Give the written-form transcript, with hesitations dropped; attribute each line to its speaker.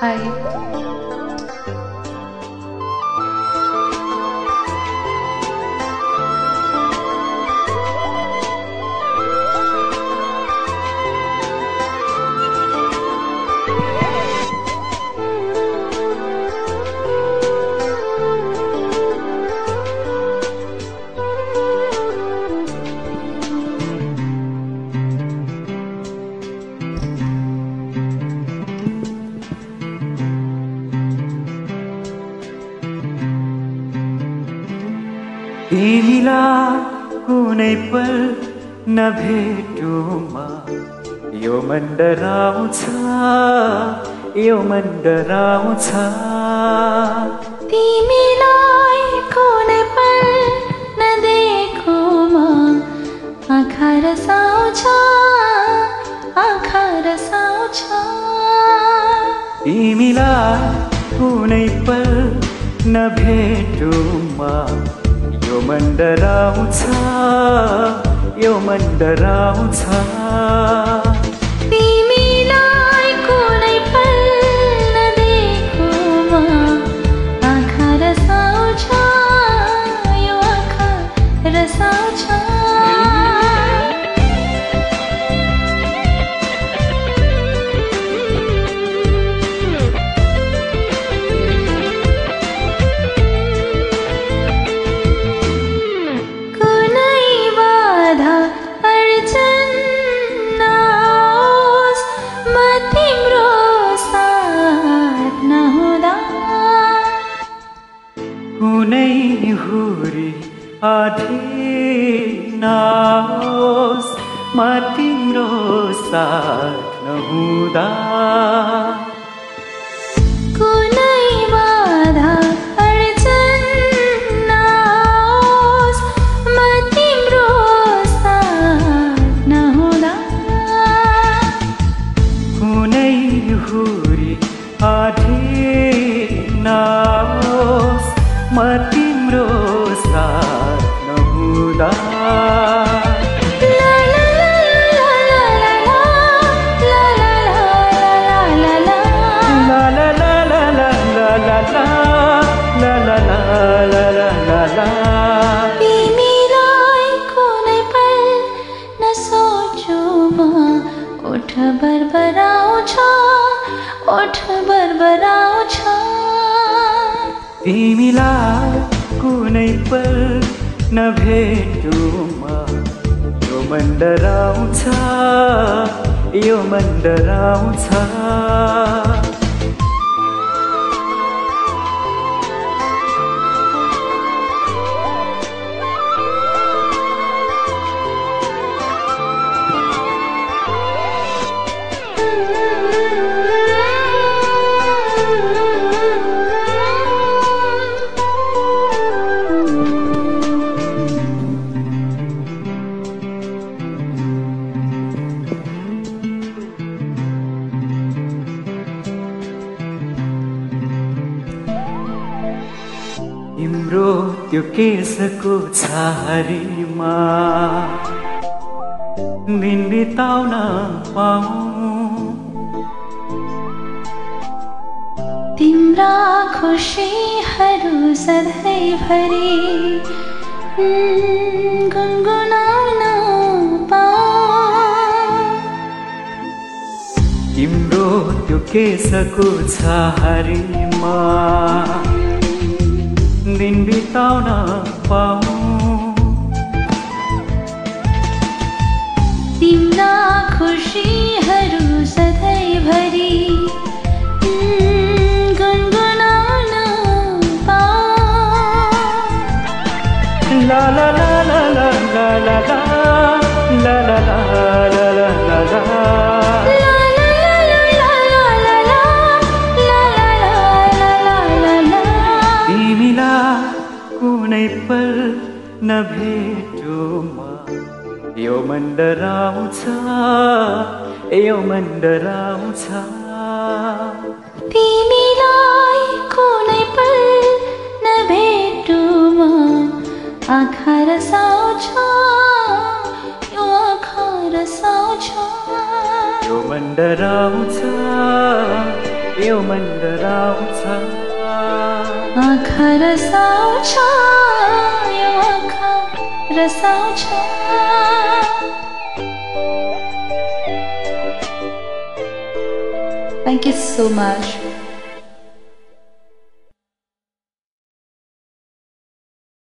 Speaker 1: हाय।
Speaker 2: तिमीलाई कुनै पल नभेटुमा यो मन डराउँछ, यो मन डराउँछ।
Speaker 1: तिमीलाई कुनै पल नदेखुमा आँखा रसाउँछ, आँखा रसाउँछ।
Speaker 2: तिमीलाई कुनै पल नभेटुमा यो मन डराउँछ, यो मन डराउँछ।
Speaker 1: तिमीलाई कुनै पल नदेखुमा आँखा रसाउँछ, यो आँखा रसाउँछ।
Speaker 2: कुनै हुरी आधी नहोस् म तिम्रो साथ नहुँदा।
Speaker 1: कुनै बाधा अडचन नहोस् म तिम्रो साथ नहुँदा।
Speaker 2: कुनै हुरी आधी नहोस् म तिम्रो साथ नहुँदा।
Speaker 1: तिमीलाई कुनै पल नसोचुमा ओठ बरबराउँछ, ओठ बरबराउँछ।
Speaker 2: तिमीलाई कुनै पल नभेटुमा यो मन डराउँछ, यो मन डराउँछ। तिम्रो त्यो केशको छारीमा दिन बिताउन पाऊँ,
Speaker 1: तिम्रा खुसीहरू सधैँभरि गुनगुनाउन पाऊँ।
Speaker 2: तिम्रो त्यो केशको छारीमा दिन बिताउन पाऊँ,
Speaker 1: तिम्रा खुसीहरू सधैँभरि गुनगुनाउन पाऊँ।
Speaker 2: ला ला ला ला ला ला ला ला ला ला ला ला ला। कुनै पल नभेटुमा यो मन डराउँछ, यो मन डराउँछ।
Speaker 1: तिमीलाई कुनै पल नभेटुमा आँखा रसाउँछ, यो आँखा रसाउँछ।
Speaker 2: यो मन डराउँछ, यो मन डराउँछ
Speaker 1: आँखा रसाउँछ यो आँखा रसाउँछ Thank you so much.